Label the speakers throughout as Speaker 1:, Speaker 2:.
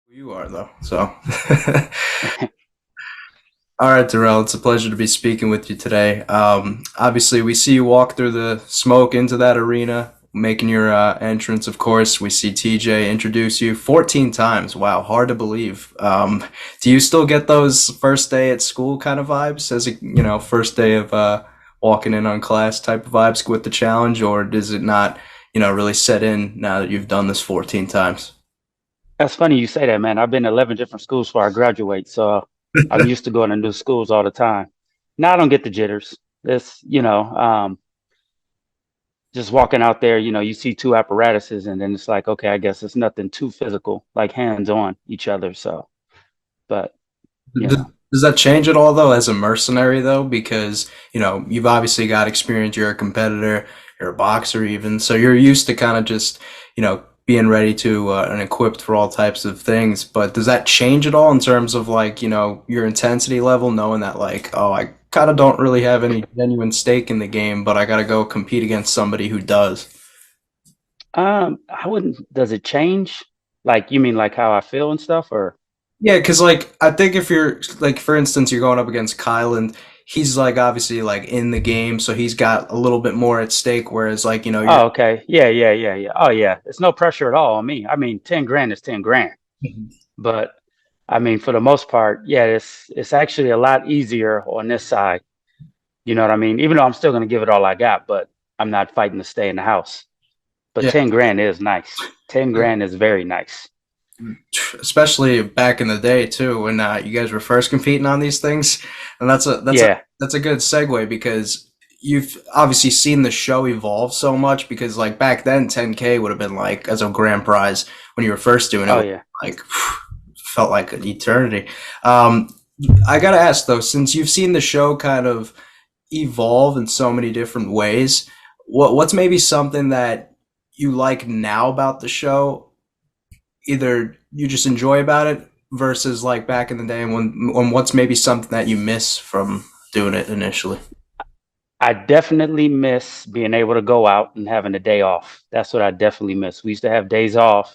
Speaker 1: You are though. So, all right, Darrell, it's a pleasure to be speaking with you today. Obviously, we see you walk through the smoke into that arena, making your entrance. Of course, we see TJ introduce you 14 times. Wow, hard to believe. Do you still get those first day at school kind of vibes, as a first day of walking in on class type of vibes with the challenge, or does it not, really set in now that you've done this 14 times?
Speaker 2: That's funny you say that, man. I've been to 11 different schools before I graduate, so I'm used to going to new schools all the time. Now I don't get the jitters. Just walking out there, you see two apparatuses, and then it's like, okay, I guess it's nothing too physical, like hands on each other. So, but you
Speaker 1: Does,
Speaker 2: know,
Speaker 1: does that change at all though as a mercenary though? Because, you've obviously got experience, you're a competitor, you're a boxer even, so you're used to kind of just, being ready to and equipped for all types of things. But does that change at all in terms of like, your intensity level, knowing that like, oh, I kind of don't really have any genuine stake in the game, but I got to go compete against somebody who does.
Speaker 2: I wouldn't. Does it change? Like, you mean like how I feel and stuff, or?
Speaker 1: Yeah, because like I think if you're like for instance you're going up against Kylan, he's like obviously like in the game, so he's got a little bit more at stake. Whereas like you're
Speaker 2: Oh, okay. Yeah, yeah, yeah, yeah. Oh, yeah. It's no pressure at all on me. I mean, 10 grand is 10 grand. But I mean, for the most part, yeah, it's actually a lot easier on this side. You know what I mean? Even though I'm still gonna give it all I got, but I'm not fighting to stay in the house. But
Speaker 1: yeah,
Speaker 2: 10 grand is nice. 10 grand is very nice.
Speaker 1: especially back in the day too when you guys were first competing on these things, and
Speaker 2: Yeah.
Speaker 1: that's a good segue because you've obviously seen the show evolve so much because like back then 10K would have been like as a grand prize when you were first doing
Speaker 2: Oh
Speaker 1: it
Speaker 2: yeah.
Speaker 1: like felt like an eternity. I gotta ask though, since you've seen the show kind of evolve in so many different ways, what's maybe something that you like now about the show, either you just enjoy about it versus like back in the day when what's maybe something that you miss from doing it initially?
Speaker 2: I definitely miss being able to go out and having a day off. That's what I definitely miss. We used to have days off.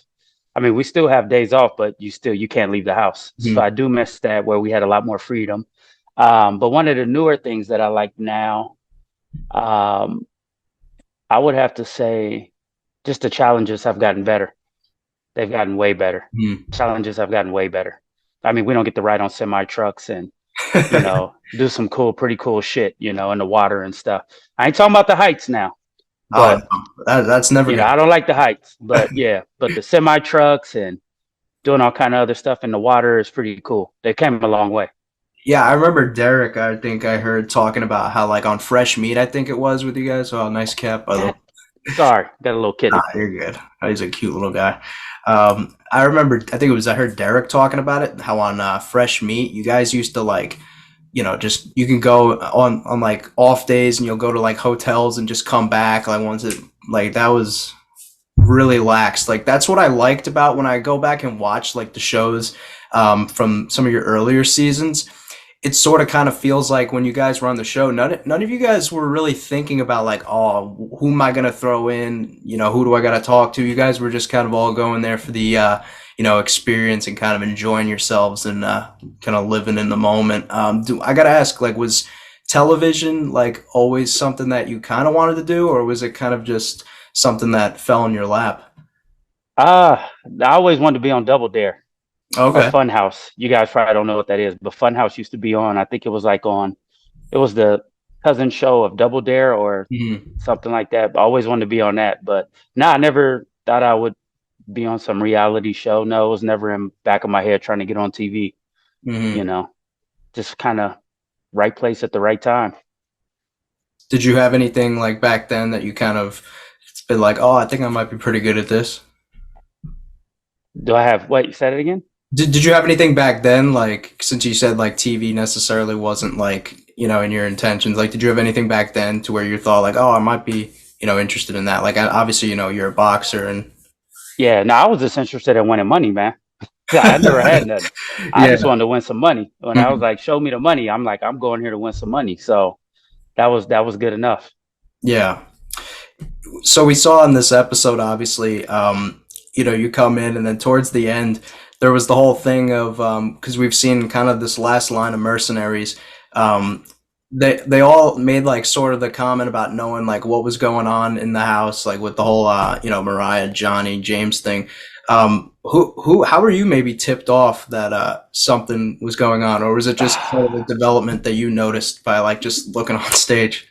Speaker 2: I mean, we still have days off, but you can't leave the house. So I
Speaker 1: Mhm.
Speaker 2: do miss that where we had a lot more freedom. But one of the newer things that I like now, um, I would have to say just the challenges have gotten better. They've gotten way better.
Speaker 1: Mhm.
Speaker 2: Challenges have gotten way better. I mean, we don't get to ride on semi trucks and, do some cool, pretty cool shit, in the water and stuff. I ain't talking about the heights now,
Speaker 1: Oh
Speaker 2: but
Speaker 1: no, that's never gonna.
Speaker 2: I don't like the heights, but yeah, but the semi trucks and doing all kind of other stuff in the water is pretty cool. They came a long way.
Speaker 1: Yeah, I remember Derek. I think I heard talking about how like on fresh meat, I think it was with you guys. Oh, nice cap by the way.
Speaker 2: God, sorry, got a little
Speaker 1: Nah,
Speaker 2: kidded.
Speaker 1: you're good. Oh, he's a cute little guy. I remember. I think it was. I heard Derek talking about it. How on fresh meat, you guys used to like, just you can go on like off days, and you'll go to like hotels and just come back. Like once it like that was really lax. Like that's what I liked about when I go back and watch like the shows from some of your earlier seasons. It sort of kind of feels like when you guys run the show, none of you guys were really thinking about like, oh, who am I gonna throw in? Who do I gotta talk to? You guys were just kind of all going there for the experience and kind of enjoying yourselves and kind of living in the moment. Do I gotta ask, like, was television like always something that you kind of wanted to do, or was it kind of just something that fell in your lap?
Speaker 2: I always wanted to be on Double Dare or
Speaker 1: Okay.
Speaker 2: Funhouse. You guys probably don't know what that is, but Funhouse used to be on. I think it was like on. It was the cousin show of Double Dare or
Speaker 1: Mhm.
Speaker 2: something like that. I always wanted to be on that, but no, I never thought I would be on some reality show. No, it was never in back of my head trying to get on TV. You
Speaker 1: Mhm.
Speaker 2: know, just kind of right place at the right time.
Speaker 1: Did you have anything like back then that you kind of it's been like, oh, I think I might be pretty good at this?
Speaker 2: Do I have? Wait, you said it again?
Speaker 1: Did you have anything back then, like since you said like TV necessarily wasn't like, in your intentions, like did you have anything back then to where you thought like, oh, I might be, interested in that? Like obviously, you're a boxer and
Speaker 2: Yeah, no, I was just interested in winning money, man. I never had nothing. I
Speaker 1: yeah.
Speaker 2: just wanted to win some money. When I was
Speaker 1: Mhm.
Speaker 2: like, "Show me the money," I'm like, "I'm going here to win some money." So that was good enough.
Speaker 1: Yeah. So we saw in this episode, obviously, you come in, and then towards the end, there was the whole thing of because we've seen kind of this last line of mercenaries. Um, they all made like sort of the comment about knowing like what was going on in the house, like with the whole Mariah, Johnny, James thing. Who how were you maybe tipped off that something was going on, or was it just sort of the development that you noticed by like just looking on stage?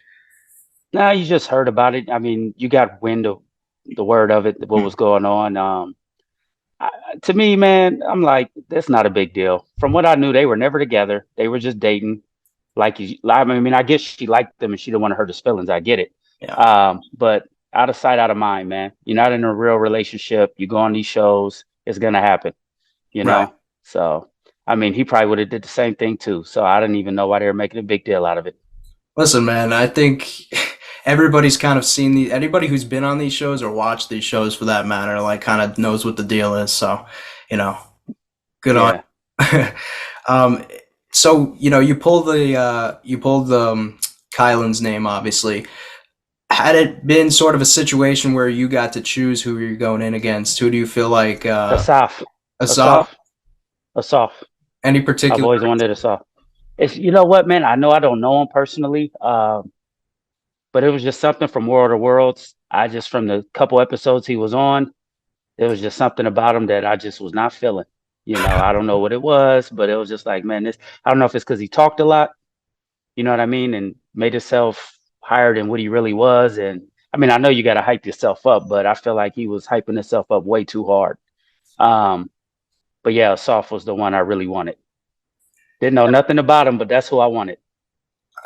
Speaker 2: Now you just heard about it. I mean, you got wind of the word of it, what was going on. I, to me, man, I'm like, that's not a big deal. From what I knew, they were never together. They were just dating. I mean, I guess she liked them and she didn't want to hurt his feelings. I get it.
Speaker 1: Yeah,
Speaker 2: But out of sight, out of mind, man. You're not in a real relationship. You go on these shows, it's gonna happen, you
Speaker 1: right.
Speaker 2: know? So, I mean, he probably would have did the same thing too. So I didn't even know why they were making a big deal out of it.
Speaker 1: Listen, man, I think everybody's kind of seen these. Anybody who's been on these shows or watched these shows, for that matter, like kind of knows what the deal is. So, you know, good on.
Speaker 2: Yeah.
Speaker 1: um, so you pulled the Kylan's name, obviously. Had it been sort of a situation where you got to choose who you're going in against, who do you feel like
Speaker 2: Asaf.
Speaker 1: Asaf?
Speaker 2: Asaf. Asaf.
Speaker 1: Any
Speaker 2: I've
Speaker 1: particular?
Speaker 2: always wanted Asaf. It's you know what, man? I know I don't know him personally, but it was just something from World of Worlds. I just from the couple episodes he was on, there was just something about him that I just was not feeling. I don't know what it was, but it was just like, man, this. I don't know if it's because he talked a lot, you know what I mean, and made himself higher than what he really was. And I mean, I know you got to hype yourself up, but I feel like he was hyping himself up way too hard. Um, but yeah, Soft was the one I really wanted. Didn't know nothing about him, but that's who I wanted.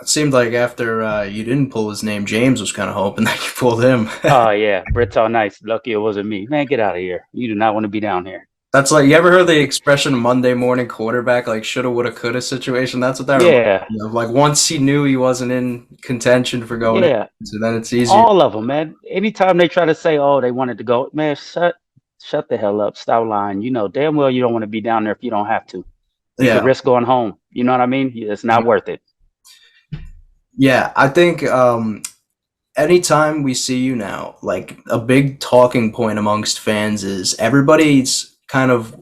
Speaker 1: It seemed like after you didn't pull his name, James was kind of hoping that you pulled him.
Speaker 2: Oh yeah, Brit's all nice. Lucky it wasn't me. Man, get out of here. You do not want to be down here.
Speaker 1: That's like you ever heard the expression Monday morning quarterback, like shoulda, woulda, coulda situation? That's what that reminds
Speaker 2: Yeah,
Speaker 1: me of. Like once he knew he wasn't in contention for going in,
Speaker 2: yeah.
Speaker 1: so then it's easier.
Speaker 2: All of them, man. Anytime they try to say, "Oh, they wanted to go," man, shut the hell up. Stop lying. You know damn well you don't want to be down there if you don't have to. You could
Speaker 1: Yeah.
Speaker 2: risk going home. You know what I mean? It's not worth it.
Speaker 1: Yeah, I think anytime we see you now, like a big talking point amongst fans is everybody's kind of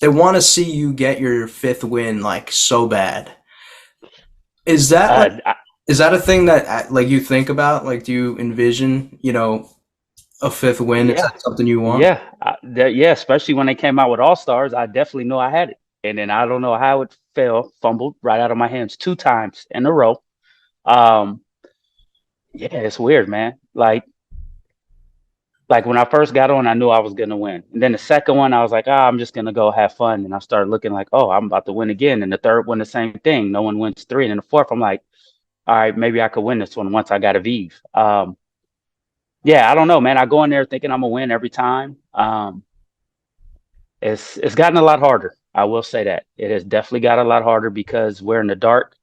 Speaker 1: they want to see you get your fifth win like so bad. Is that like
Speaker 2: Uh, I,
Speaker 1: is that a thing that like you think about? Like, do you envision a fifth win? Is
Speaker 2: yeah,
Speaker 1: that something you want?
Speaker 2: yeah, yeah. Especially when they came out with All Stars, I definitely know I had it, and then I don't know how it fell, fumbled right out of my hands two times in a row. Um, yeah, it's weird, man. Like when I first got on, I knew I was gonna win. And then the second one, I was like, I'm just gonna go have fun. And I started looking like, oh, I'm about to win again. And the third one, the same thing. No one wins three. And then the fourth, I'm like, all right, maybe I could win this one once I got a Vive. Yeah, I don't know, man. I go in there thinking I'm gonna win every time. It's gotten a lot harder. I will say that it has definitely got a lot harder because we're in the dark.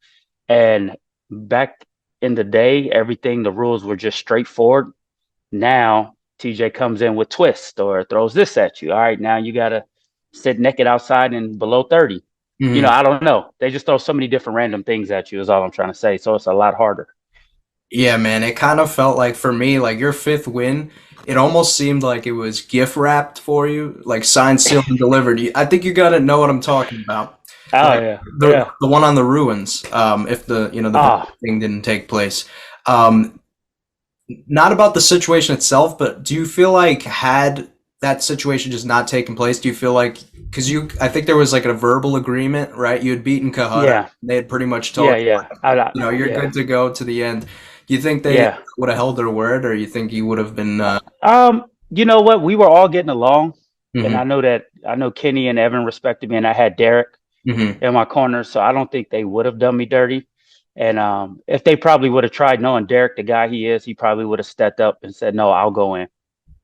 Speaker 2: And back in the day, everything the rules were just straightforward. Now TJ comes in with twist or throws this at you. All right, now you gotta sit naked outside and below 30.
Speaker 1: Mhm.
Speaker 2: I don't know. They just throw so many different random things at you is all I'm trying to say. So it's a lot harder.
Speaker 1: Yeah, man, it kind of felt like for me, like your fifth win, it almost seemed like it was gift wrapped for you, like signed, sealed, and delivered. I think you gotta know what I'm talking about.
Speaker 2: Oh
Speaker 1: Like
Speaker 2: yeah.
Speaker 1: the
Speaker 2: Yeah.
Speaker 1: the one on the ruins, if the
Speaker 2: Ah,
Speaker 1: thing didn't take place. Um, Not about the situation itself, but do you feel like had that situation just not taken place, do you feel like because I think there was like a verbal agreement, right? You had beaten Kahada.
Speaker 2: yeah.
Speaker 1: They had pretty much told
Speaker 2: Yeah, yeah.
Speaker 1: you're
Speaker 2: Yeah.
Speaker 1: good to go to the end. Do you think they
Speaker 2: Yeah.
Speaker 1: would have held their word, or you think you would have been?
Speaker 2: You know what? We were all getting along. And
Speaker 1: Hmm.
Speaker 2: I know Kenny and Evan respected me and I had Derek
Speaker 1: Hmm.
Speaker 2: in my corner, so I don't think they would have done me dirty. And if they probably would have tried, knowing Derek, the guy he is, he probably would have stepped up and said, "No, I'll go in."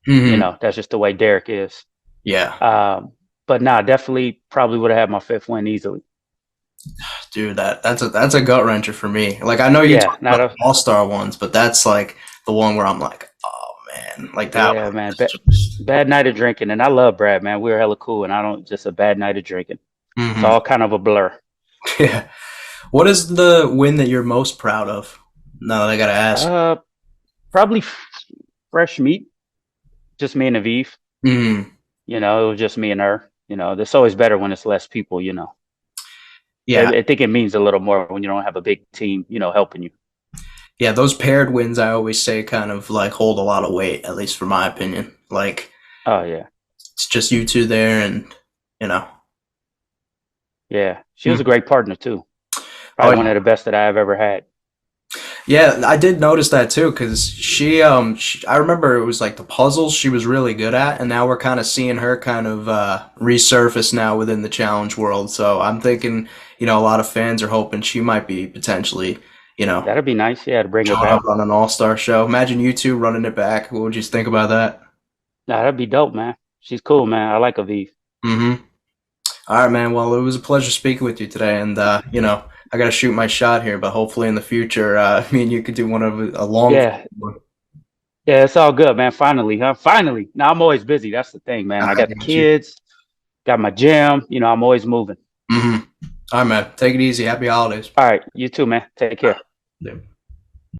Speaker 1: Hmm.
Speaker 2: That's just the way Derek is.
Speaker 1: Yeah,
Speaker 2: But nah, definitely probably would have had my fifth win easily.
Speaker 1: dude, that's a gut wrencher for me. Like I know you
Speaker 2: Yeah,
Speaker 1: talked
Speaker 2: not
Speaker 1: about
Speaker 2: a
Speaker 1: the All Star ones, but that's like the one where I'm like, oh man, like that
Speaker 2: yeah,
Speaker 1: one.
Speaker 2: man.
Speaker 1: Was just,
Speaker 2: Bad night of drinking, and I love Brad, man. We were hella cool, and I don't just a bad night of drinking. It's
Speaker 1: hmm.
Speaker 2: all kind of a blur.
Speaker 1: Yeah. What is the win that you're most proud of? No, I gotta ask.
Speaker 2: Uh, Probably fresh meat, just me and Aviv.
Speaker 1: Mm,
Speaker 2: You know, it was just me and her. You know, it's always better when it's less people. You know,
Speaker 1: yeah,
Speaker 2: I think it means a little more when you don't have a big team. You know, helping you.
Speaker 1: yeah. Those paired wins, I always say, kind of like hold a lot of weight, at least for my opinion. Like
Speaker 2: Oh yeah,
Speaker 1: it's just you two there, and you know.
Speaker 2: yeah. She was a
Speaker 1: Mm.
Speaker 2: great partner too.
Speaker 1: Oh
Speaker 2: Probably one of the best that I've ever had.
Speaker 1: yeah, I did notice that too because I remember it was like the puzzles she was really good at, and now we're kind of seeing her kind of resurface now within the challenge world. So I'm thinking, a lot of fans are hoping she might be potentially,
Speaker 2: That'd be nice. Yeah, to bring her
Speaker 1: showing up
Speaker 2: back.
Speaker 1: on an all-star show. Imagine you two running it back. What would you think about that?
Speaker 2: Nah, that'd be dope, man. She's cool, man. I like Aviv.
Speaker 1: Mm-hmm. All right, man. Well, it was a pleasure speaking with you today, and I got to shoot my shot here, but hopefully in the future, me and you could do one of a long.
Speaker 2: Yeah, yeah. It's all good, man. Finally, huh? Finally. Now I'm always busy. That's the thing, man. I
Speaker 1: I
Speaker 2: got the
Speaker 1: got you.
Speaker 2: kids, got my gym. You know, I'm always moving.
Speaker 1: Mm-hmm. All right, man. Take it easy. Happy holidays.
Speaker 2: All right, you too, man. Take care.
Speaker 1: Yeah.